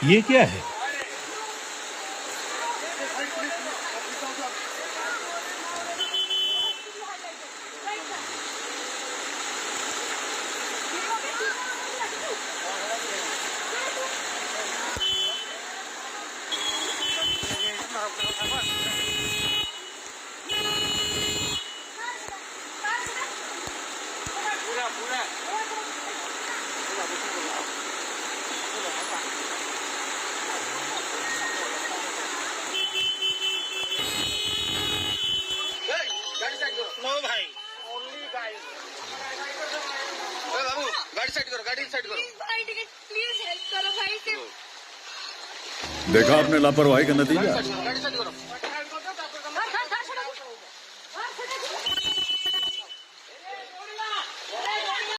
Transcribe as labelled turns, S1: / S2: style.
S1: ये क्या है?
S2: नो भाई ओनली गाइस बाबू गाड़ी साइड करो गाड़ी साइड करो
S3: प्लीज हेल्प करो भाई से
S4: देखा आपने लापरवाही का नतीजा।
S2: गाड़ी साइड करो